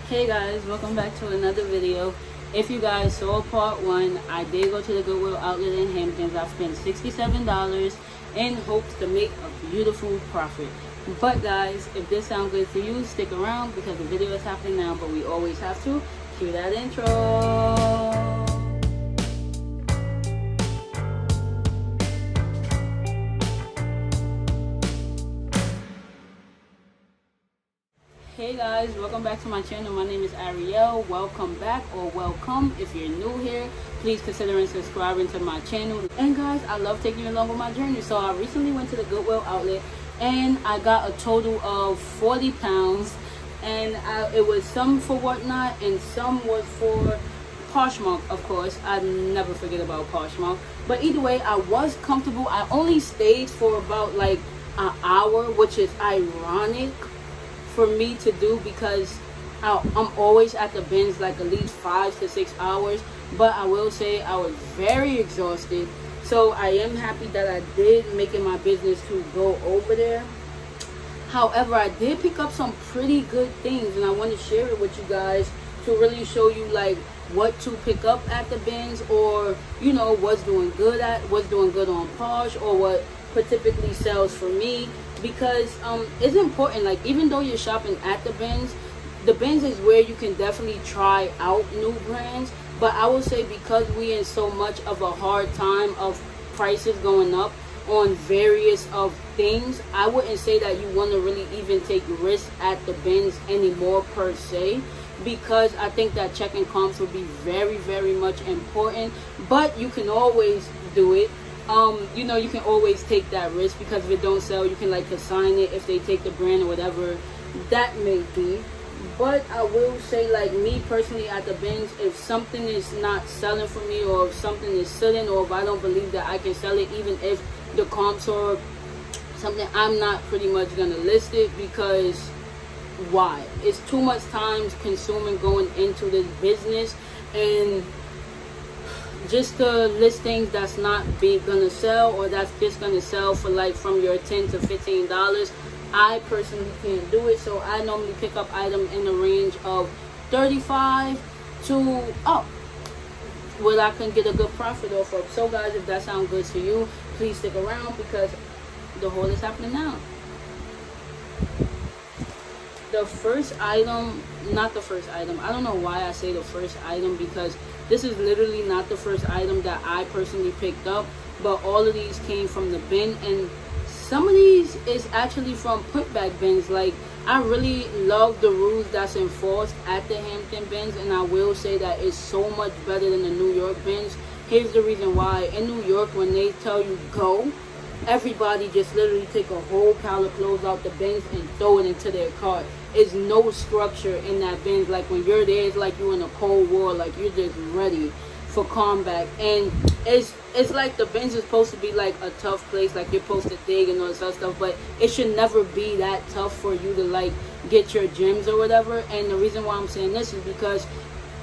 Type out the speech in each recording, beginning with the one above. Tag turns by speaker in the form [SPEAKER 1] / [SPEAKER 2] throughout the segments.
[SPEAKER 1] Hey guys, welcome back to another video. If you guys saw part 1, I did go to the Goodwill outlet in Hamptons. I spent $67 in hopes to make a beautiful profit. But guys, if this sounds good to you, stick around because the video is happening now, but we always have to cue that intro. Hey guys, welcome back to my channel. My name is Ariel. Welcome back, or welcome if you're new here. Please consider subscribing to my channel. And guys, I love taking you along with my journey. So I recently went to the Goodwill outlet and I got a total of 40 pounds, and it was some for Whatnot and some was for Poshmark. Of course, I never forget about Poshmark, but either way, I was comfortable. I only stayed for about like an hour, which is ironic for me to do because I'm always at the bins like at least 5 to 6 hours. But I will say I was very exhausted, so I am happy that I did make it my business to go over there. However, I did pick up some pretty good things, and I want to share it with you guys to really show you like what to pick up at the bins, or you know, what's doing good on Posh, or what typically sells for me. Because it's important, like even though you're shopping at the bins is where you can definitely try out new brands. But I will say, because we in so much of a hard time of prices going up on various of things, I wouldn't say that you want to really even take risks at the bins anymore per se, because I think that checking comps would be very, very much important. But you can always do it. You know, you can always take that risk, because if it don't sell, you can like consign it if they take the brand or whatever that may be. But I will say, like me personally at the bins, if something is not selling for me, or if something is sitting, or if I don't believe that I can sell it, even if the comps are something, I'm not pretty much gonna list it. Because why? It's too much time consuming going into this business, and just to list things that's not gonna sell, or that's just gonna sell for like from your $10 to $15. I personally can't do it, so I normally pick up items in the range of 35 to up, where I can get a good profit off of. So guys, if that sounds good to you, please stick around because the haul is happening now. The first item, not the first item, I don't know why I say the first item, because this is literally not the first item that I personally picked up, but all of these came from the bin, and some of these is actually from putback bins. Like, I really love the rules that's enforced at the Hampton bins, and I will say that it's so much better than the New York bins. Here's the reason why. In New York, when they tell you go, everybody just literally take a whole pile of clothes out the bins and throw it into their cart. There's no structure in that bins. Like when you're there, it's like you're in a Cold War, like you're just ready for combat. And it's like the bins is supposed to be like a tough place, like you're supposed to dig and all this other stuff, but it should never be that tough for you to like get your gems or whatever. And the reason why I'm saying this is because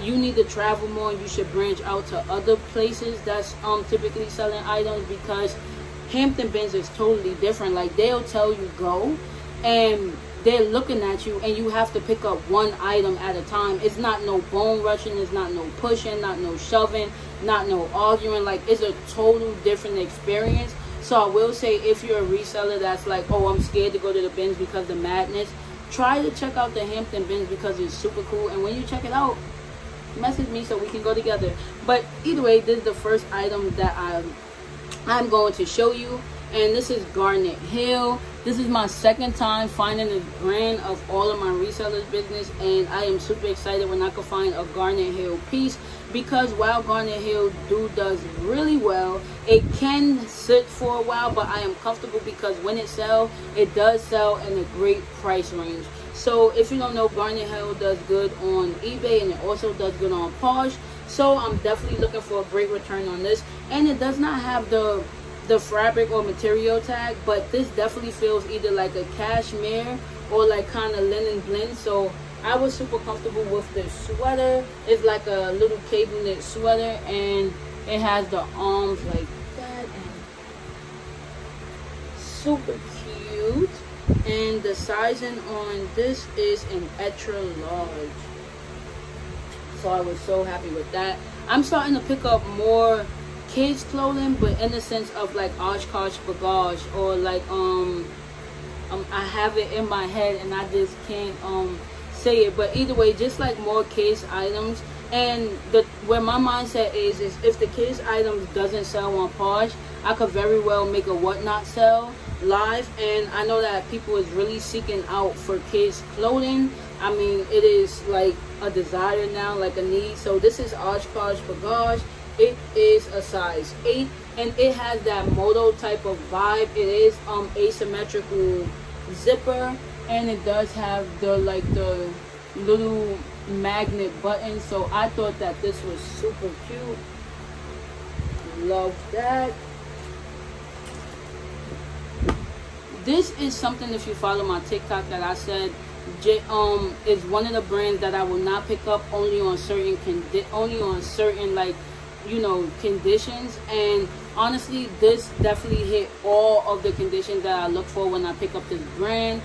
[SPEAKER 1] you need to travel more, and you should branch out to other places that's typically selling items, because Hampton bins is totally different. Like, they'll tell you go, and they're looking at you, and you have to pick up one item at a time. It's not no bone rushing, it's not no pushing, not no shoving, not no arguing. Like, it's a total different experience. So I will say, if you're a reseller that's like, oh, I'm scared to go to the bins because of the madness, try to check out the Hampton bins, because it's super cool. And when you check it out, message me so we can go together. But either way, this is the first item that I'm going to show you, and this is Garnet Hill. This is my second time finding this brand of all of my resellers business, and I am super excited when I can find a Garnet Hill piece, because while Garnet Hill does really well, it can sit for a while, but I am comfortable because when it sells, it does sell in a great price range. So if you don't know, Garnet Hill does good on eBay, and it also does good on Posh. So I'm definitely looking for a great return on this. And it does not have the fabric or material tag, but this definitely feels either like a cashmere or like kind of linen blend. So I was super comfortable with the sweater. It's like a little cable knit sweater, and it has the arms like that, and super cute. And the sizing on this is an extra large. So I was so happy with that. I'm starting to pick up more kids clothing, but in the sense of like Oshkosh bagage, or like I have it in my head and I just can't say it, but either way, just like more kids items. And where my mindset is if the kids items doesn't sell on Posh, I could very well make a whatnot sell live. And I know that people is really seeking out for kids clothing. I mean, it is like a desire now, like a need. So this is Oshkosh bagage. It is a size 8, and it has that moto type of vibe. It is asymmetrical zipper, and it does have the little magnet button. So I thought that this was super cute. Love that. This is something, if you follow my TikTok, that I said is one of the brands that I will not pick up only on certain like, you know, conditions. And honestly, this definitely hit all of the conditions that I look for when I pick up this brand.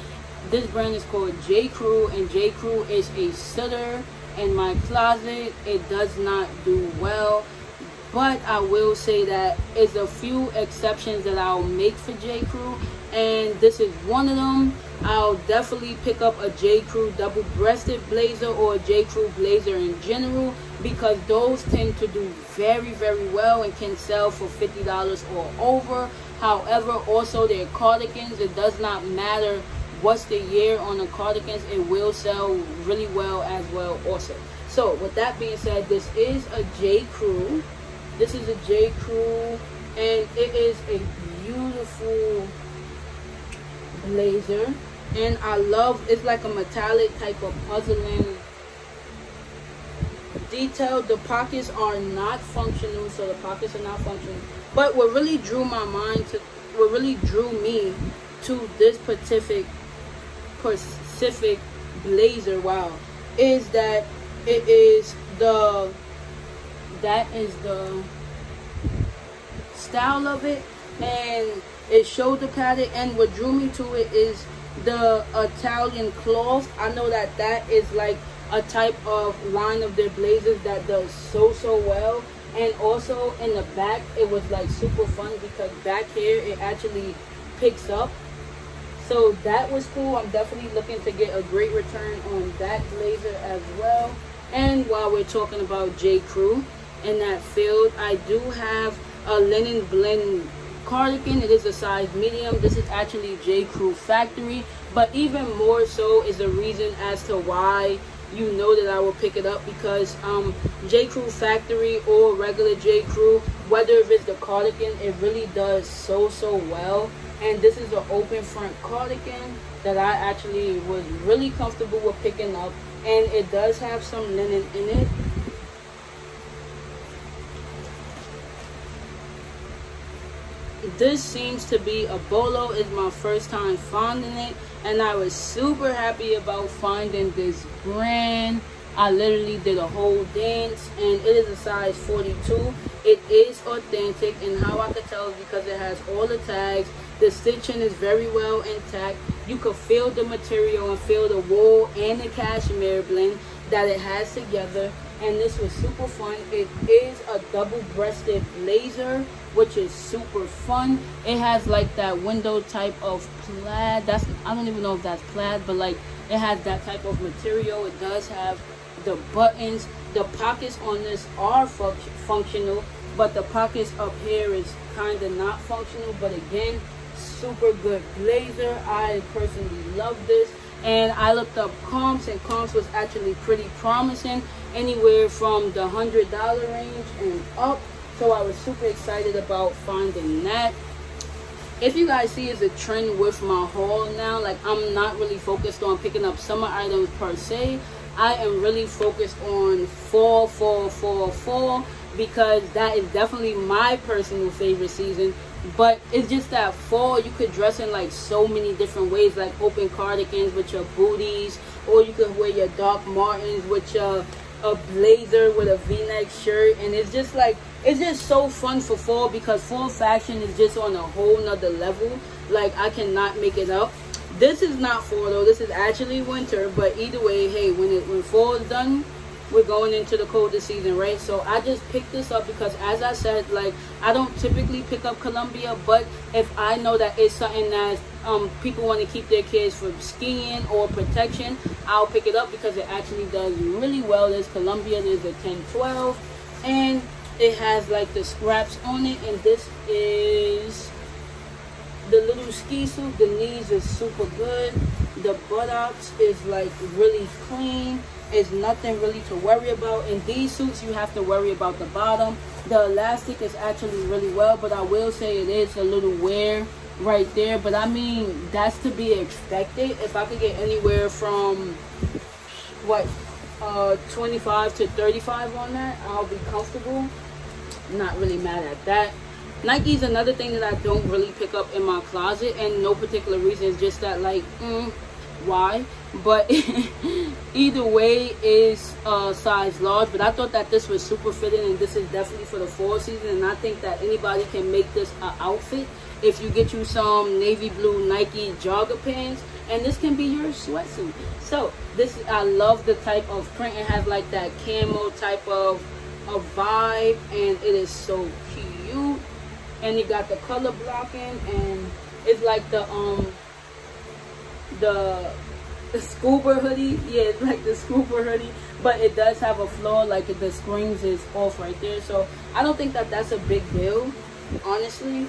[SPEAKER 1] This brand is called J. Crew, and J. Crew is a sitter in my closet. It does not do well, but I will say that it's a few exceptions that I'll make for J. Crew, and this is one of them. I'll definitely pick up a J. Crew double-breasted blazer or a J. Crew blazer in general, because those tend to do very, very well and can sell for $50 or over. However, also their cardigans, it does not matter what's the year on the cardigans, it will sell really well as well also. So with that being said, this is a J. Crew. This is a J. Crew, and it is a beautiful blazer. And I love, it's like a metallic type of puzzling detail. The pockets are not functional, so the pockets are not functional. But what really drew me to this specific blazer, wow, is that it is the style of it, and it shoulder padded. And what drew me to it is the Italian cloth. I know that is like a type of line of their blazers that does so well. And also in the back, it was like super fun because back here it actually picks up. So that was cool. I'm definitely looking to get a great return on that blazer as well. And while we're talking about J. Crew in that field, I do have a linen blend cardigan. It is a size medium. This is actually J. Crew factory, but even more so is the reason as to why you know that I will pick it up, because J. Crew factory or regular J. Crew, whether if it's the cardigan, it really does so well. And this is an open front cardigan that I actually was really comfortable with picking up, and it does have some linen in it. This seems to be a bolo. It's my first time finding it, and I was super happy about finding this brand. I literally did a whole dance, and it is a size 42. It is authentic, and how I could tell is because it has all the tags. The stitching is very well intact. You could feel the material and feel the wool and the cashmere blend that it has together. And this was super fun. It is a double-breasted blazer, which is super fun. It has like that window type of plaid. I don't even know if that's plaid, but like it has that type of material. It does have the buttons. The pockets on this are functional, but the pockets up here is kind of not functional. But again, super good blazer. I personally love this. And I looked up comps, and comps was actually pretty promising, anywhere from the $100 range and up. So I was super excited about finding that. If you guys see, it's a trend with my haul now. Like, I'm not really focused on picking up summer items per se. I am really focused on fall, because that is definitely my personal favorite season. But it's just that fall, you could dress in like so many different ways, like open cardigans with your booties, or you could wear your Doc Martens with your a blazer with a v-neck shirt. And it's just like, it's just so fun for fall, because fall fashion is just on a whole nother level. Like, I cannot make it up. This is not fall though, this is actually winter, but either way, hey, when fall is done, we're going into the coldest season, right? So I just picked this up because, as I said, like, I don't typically pick up Columbia, but if I know that it's something that people want to keep their kids from skiing or protection, I'll pick it up because it actually does really well. There's Columbia, there's a 10-12, and it has like the scraps on it. And this is the little ski suit. The knees is super good. The buttocks is like really clean. It's nothing really to worry about. In these suits, you have to worry about the bottom. The elastic is actually really well, but I will say it is a little wear right there. But I mean, that's to be expected. If I could get anywhere from what 25 to 35 on that, I'll be comfortable. Not really mad at that. Nike's another thing that I don't really pick up in my closet, and no particular reason. It's just that, like, why? But either way is size large. But I thought that this was super fitting, and this is definitely for the fall season. And I think that anybody can make this an outfit if you get you some navy blue Nike jogger pants, and this can be your sweatsuit. So this, I love the type of print. It has like that camo type of a vibe, and it is so cute. And you got the color blocking, and it's like the scuba hoodie. Yeah, it's like the scuba hoodie, but it does have a floor, like the screens is off right there. So I don't think that that's a big deal, honestly.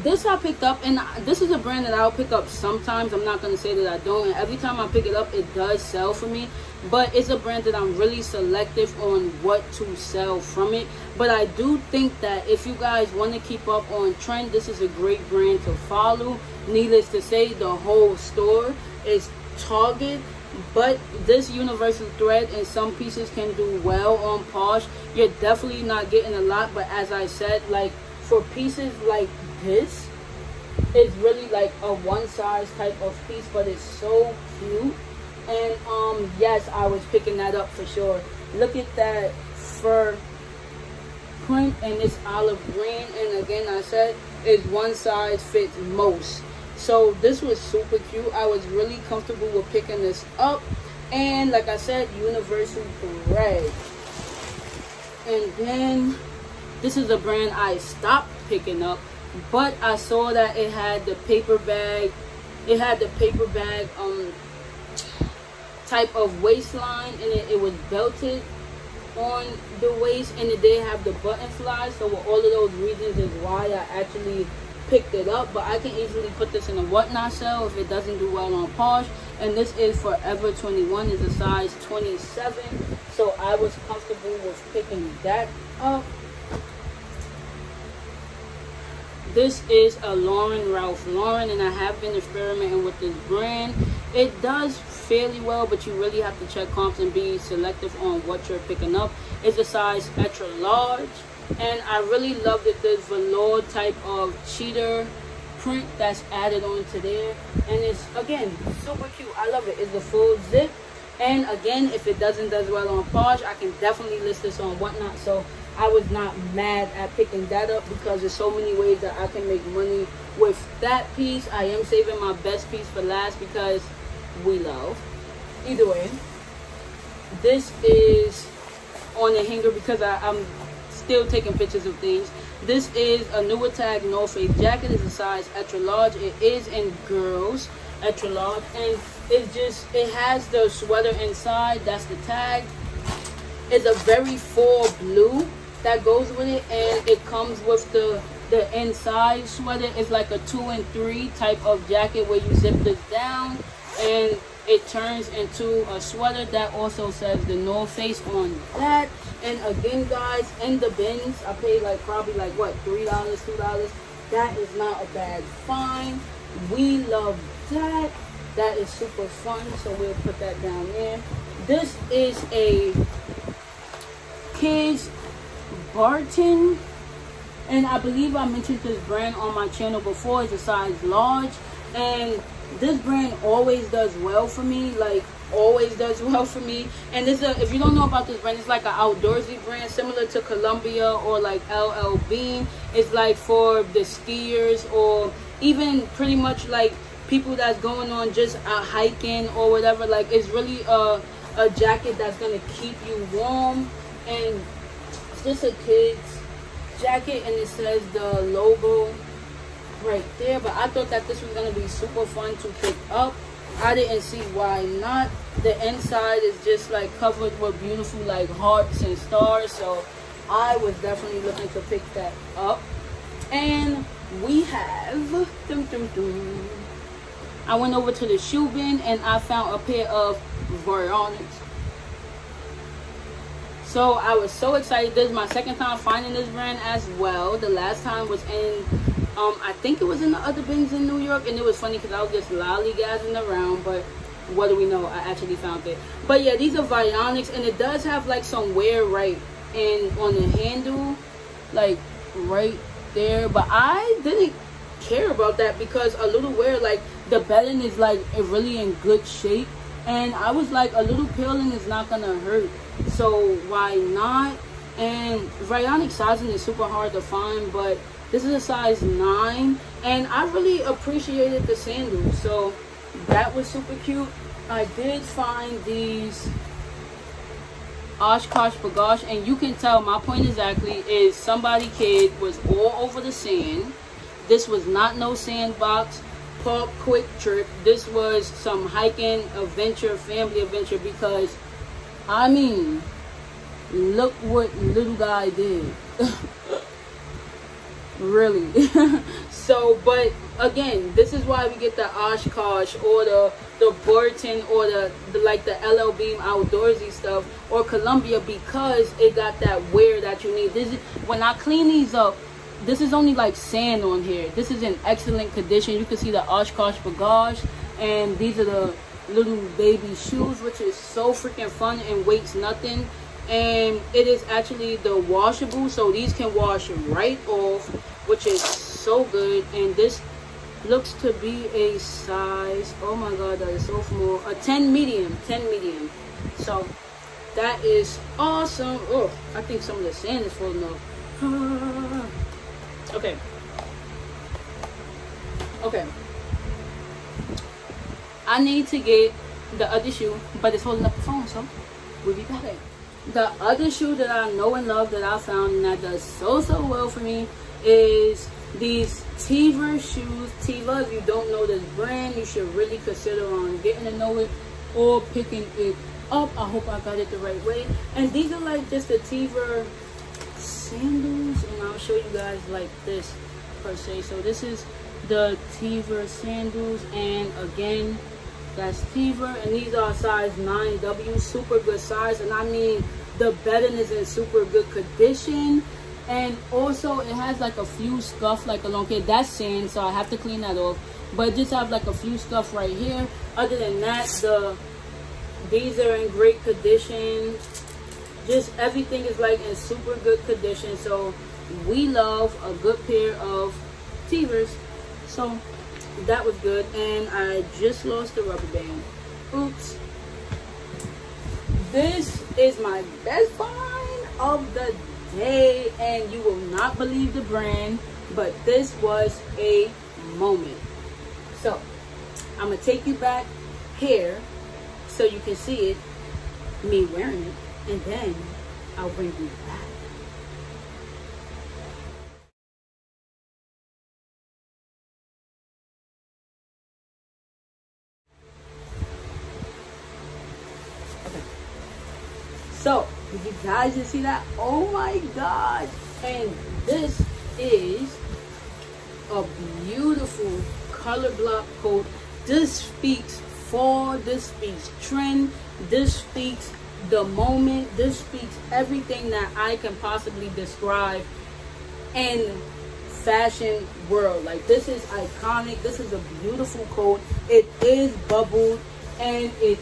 [SPEAKER 1] This I picked up, and this is a brand that I'll pick up sometimes. I'm not going to say that I don't, and every time I pick it up, it does sell for me. But it's a brand that I'm really selective on what to sell from it. But I do think that if you guys want to keep up on trend, this is a great brand to follow. Needless to say, the whole store is Target, but this universal thread and some pieces can do well on Posh. You're definitely not getting a lot, but as I said, like, for pieces like this, it's really like a one size type of piece, but it's so cute. And yes, I was picking that up for sure. Look at that fur print, and it's olive green, and again, I said it's one size fits most. So this was super cute. I was really comfortable with picking this up. And like I said, universal thread. And then this is a brand I stopped picking up, but I saw that it had the paper bag. It had the paper bag type of waistline, and it was belted on the waist, and it did have the button fly. So with all of those reasons is why I actually picked it up. But I can easily put this in a whatnot sale if it doesn't do well on Posh. And this is Forever 21, is a size 27, so I was comfortable with picking that up. This is a Ralph Lauren, and I have been experimenting with this brand. It does fairly well, but you really have to check comps and be selective on what you're picking up. It's a size extra large, and I really love that this velour type of cheetah print that's added onto there, and it's, again, super cute. I love it. It's a full zip, and again, if it does well on Posh, I can definitely list this on Whatnot. So I was not mad at picking that up because there's so many ways that I can make money with that piece. I am saving my best piece for last because we love. Either way, this is on the hanger because I'm still taking pictures of things. This is a newer tag North Face jacket. It's a size extra large. It is in girls extra large, and it has the sweater inside. That's the tag. It's a very full blue that goes with it, and it comes with the inside sweater. It's like a 2 and 3 type of jacket where you zip this down and it turns into a sweater that also says the North Face on that. And again, guys, in the bins, I paid like probably like what, $3, $2. That is not a bad find. We love that. That is super fun, so we'll put that down there. This is a kids Barton, and I believe I mentioned this brand on my channel before. It's a size large, and this brand always does well for me, like always does well for me. And this if you don't know about this brand, it's like an outdoorsy brand similar to Columbia or like LL Bean. It's like for the skiers, or even pretty much like people that's going on just hiking or whatever. Like, it's really a jacket that's gonna keep you warm, and it's just a kid's jacket, and it says the logo right there. But I thought that this was gonna be super fun to pick up. I didn't see why not. The inside is just like covered with beautiful like hearts and stars, so I was definitely looking to pick that up. And we have I went over to the shoe bin and I found a pair of Vionics. So I was so excited. This is my second time finding this brand as well. The last time was in I think it was in the other bins in New York, and it was funny because I was just lollygagging around, but what do we know, I actually found it. But yeah, these are Vionics, and it does have like some wear right in on the handle, like right there, but I didn't care about that because a little wear, like the bedding is like really in good shape, and I was like, a little peeling is not gonna hurt, so why not? And Vionic sizing is super hard to find, but this is a size 9, and I really appreciated the sandals, so that was super cute. I did find these Oshkosh Bagosh, and you can tell my point exactly is somebody kid was all over the sand. This was not no sandbox park quick trip. This was some hiking adventure, family adventure, because I mean, look what little guy did. Really. So, but again, this is why we get the Oshkosh or the Burton or the like the LL Beam outdoorsy stuff, or Columbia, because it got that wear that you need. This is, when I clean these up, this is only like sand on here. This is in excellent condition. You can see the Oshkosh Bagosh, and these are the little baby shoes, which is so freaking fun and weighs nothing. And it is actually the washable, so these can wash right off, which is so good. And this looks to be a size, oh my god, that is so small, a 10 medium. So that is awesome. Oh, I think some of the sand is falling off. Okay, I need to get the other shoe, but it's holding up the phone, so we'll be back. The other shoe that I know and love that I found and that does so well for me is these Teaver shoes. Teaver, if you don't know this brand, you should really consider on getting to know it or picking it up. I hope I got it the right way. And these are like just the Teaver sandals, and I'll show you guys like this per se. So this is the Teaver sandals, and again, that's Teaver, and these are size 9W, super good size. And I mean, the bedding is in super good condition, and also it has like a few scuff like along here. That's sand, so I have to clean that off, but just have like a few scuff right here. Other than that, these are in great condition. Just everything is like in super good condition, so we love a good pair of Teavers. So that was good. And I just lost the rubber band. Oops. This is my best find of the day, and you will not believe the brand, but this was a moment. So I'm gonna take you back here so you can see it, me wearing it, and then I'll bring you back. So, did you guys just see that? Oh my god! And this is a beautiful color block coat. This speaks fall, this speaks trend, this speaks the moment, this speaks everything that I can possibly describe in fashion world. Like, this is iconic. This is a beautiful coat. It is bubbled, and it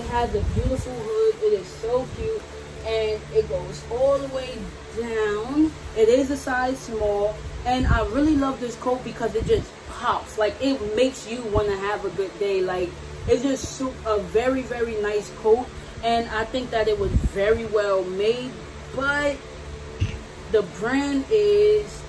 [SPEAKER 1] has a beautiful hood. It is so cute, and it goes all the way down. It is a size small, and I really love this coat because it just pops. Like, it makes you want to have a good day. Like, it's just a very nice coat, and I think that it was very well made. But the brand is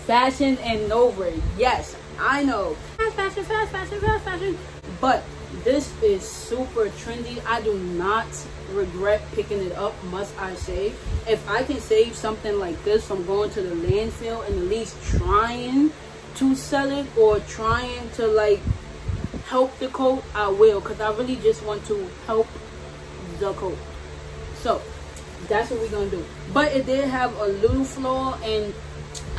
[SPEAKER 1] fashion and Nova. Yes, I know. Fast fashion, fast fashion, fast fashion. But this is super trendy. I do not regret picking it up, must I say. If I can save something like this from going to the landfill and at least trying to sell it or trying to like help the coat, I will, because I really just want to help the coat. So that's what we're gonna do. But it did have a little flaw, and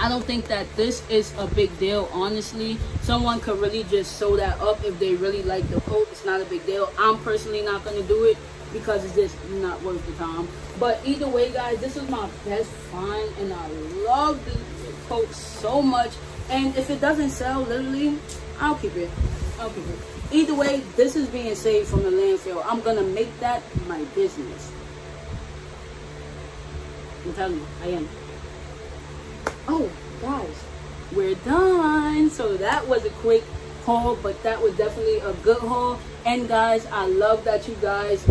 [SPEAKER 1] I don't think that this is a big deal, honestly. Someone could really just sew that up if they really like the coat. It's not a big deal. I'm personally not gonna do it because it's just not worth the time. But either way, guys, this is my best find, and I love this coat so much. And if it doesn't sell, literally, I'll keep it. I'll keep it. Either way, this is being saved from the landfill. I'm gonna make that my business. I'm telling you, I am. Oh, guys, we're done. So that was a quick haul, but that was definitely a good haul. And guys, I love that you guys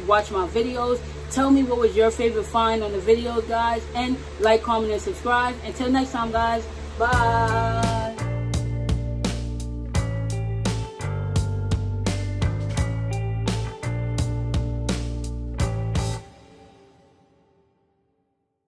[SPEAKER 1] watch my videos. Tell me what was your favorite find on the videos, guys, and like, comment, and subscribe. Until next time, guys, bye.